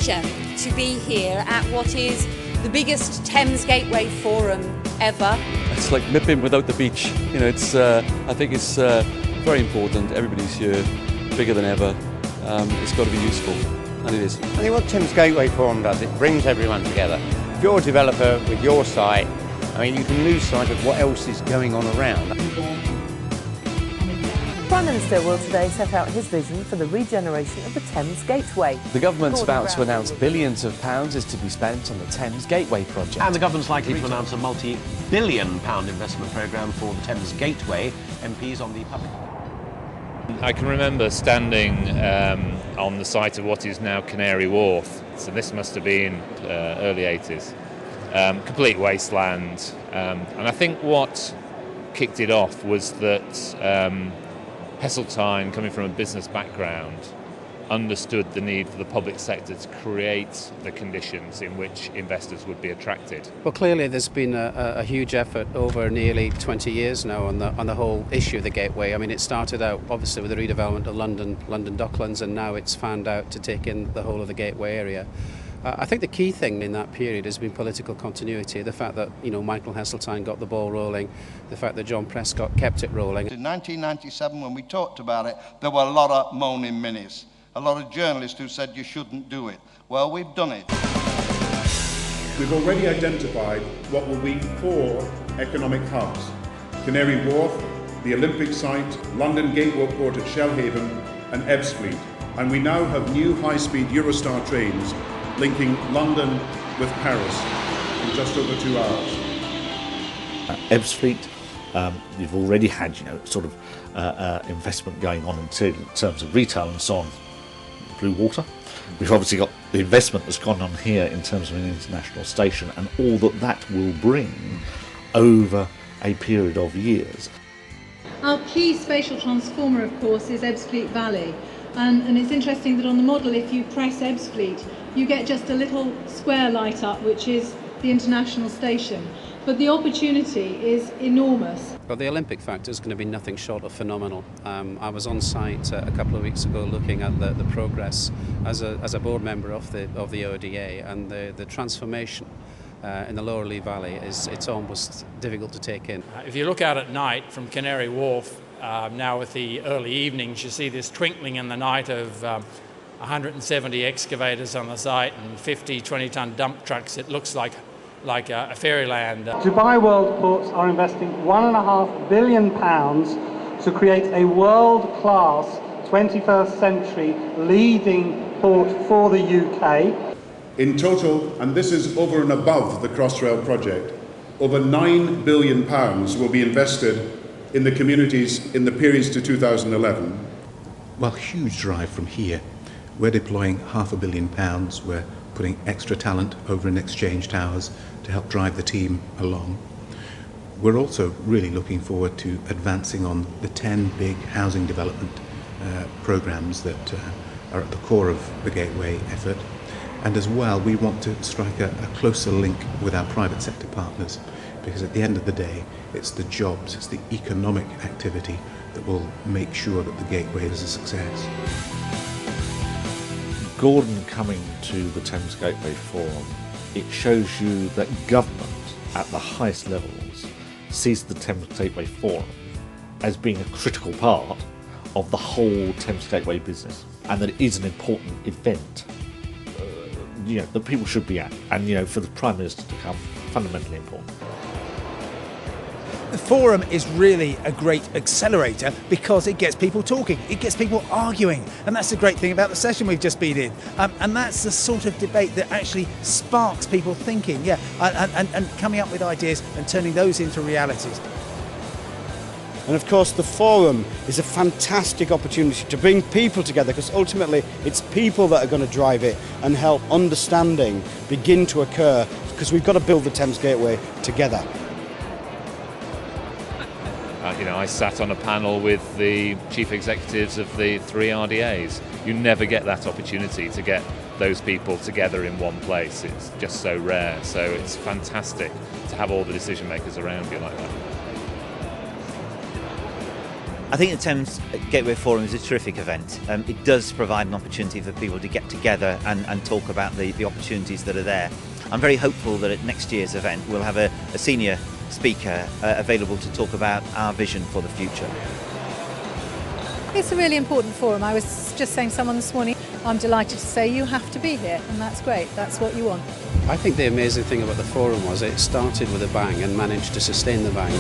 pleasure to be here at what is the biggest Thames Gateway Forum ever. It's like nipping without the beach. You know, it's. I think it's very important. Everybody's here, bigger than ever. It's got to be useful, and it is. I think what Thames Gateway Forum does, it brings everyone together. If you're a developer with your site, I mean, you can lose sight of what else is going on around. Prime Minister will today set out his vision for the regeneration of the Thames Gateway. The government's about to announce billions of pounds is to be spent on the Thames Gateway project. And the government's likely to announce a multi-billion-pound investment programme for the Thames Gateway. MPs on the public. I can remember standing on the site of what is now Canary Wharf, so this must have been early 80s. Complete wasteland, and I think what kicked it off was that Heseltine, coming from a business background, understood the need for the public sector to create the conditions in which investors would be attracted. Well, clearly there's been a huge effort over nearly 20 years now on the whole issue of the Gateway. I mean, it started out obviously with the redevelopment of London Docklands, and now it's fanned out to take in the whole of the Gateway area. I think the key thing in that period has been political continuity. The fact that, Michael Heseltine got the ball rolling, the fact that John Prescott kept it rolling. In 1997, when we talked about it, there were a lot of moaning minis. A lot of journalists who said you shouldn't do it. Well, we've done it. We've already identified what will be 4 economic hubs: Canary Wharf, the Olympic site, London Gateway Port at Shellhaven and Ebbsfleet. And we now have new high-speed Eurostar trains linking London with Paris in just over 2 hours. Ebbsfleet, you've already had, investment going on in terms of retail and so on. Blue water. We've obviously got the investment that's gone on here in terms of an international station, and all that will bring over a period of years. Our key spatial transformer, of course, is Ebbsfleet Valley. And it's interesting that on the model, if you press Ebbsfleet, you get just a little square light up, which is the international station. But the opportunity is enormous. Well, the Olympic factor is going to be nothing short of phenomenal. I was on site a couple of weeks ago looking at the progress as a board member of the ODA, and the transformation in the Lower Lee Valley it's almost difficult to take in. If you look out at night from Canary Wharf, now with the early evenings, you see this twinkling in the night of 170 excavators on the site and 50 20-ton dump trucks. It looks like a fairyland. Dubai World Ports are investing £1.5 billion to create a world-class 21st century leading port for the UK. In total, and this is over and above the Crossrail project, over £9 billion will be invested in the communities in the periods to 2011. Well, huge drive from here. We're deploying £500 million. We're putting extra talent over in Exchange Towers to help drive the team along. We're also really looking forward to advancing on the 10 big housing development programmes that are at the core of the Gateway effort. And as well, we want to strike a closer link with our private sector partners, because at the end of the day, it's the jobs, it's the economic activity that will make sure that the Gateway is a success. Gordon coming to the Thames Gateway Forum, it shows you that government at the highest levels sees the Thames Gateway Forum as being a critical part of the whole Thames Gateway business, and that it is an important event that people should be at, and for the Prime Minister to come, fundamentally important. The forum is really a great accelerator because it gets people talking, it gets people arguing, and that's the great thing about the session we've just been in. And that's the sort of debate that actually sparks people thinking, and coming up with ideas and turning those into realities. And of course the forum is a fantastic opportunity to bring people together, because ultimately it's people that are going to drive it and help understanding begin to occur, because we've got to build the Thames Gateway together. I sat on a panel with the chief executives of the 3 RDAs. You never get that opportunity to get those people together in one place. It's just so rare. So it's fantastic to have all the decision makers around you like that. I think the Thames Gateway Forum is a terrific event. It does provide an opportunity for people to get together and talk about the opportunities that are there. I'm very hopeful that at next year's event we'll have a senior speaker available to talk about our vision for the future. It's a really important forum. I was just saying to someone this morning, I'm delighted to say you have to be here, and that's great. That's what you want. I think the amazing thing about the forum was it started with a bang and managed to sustain the bang.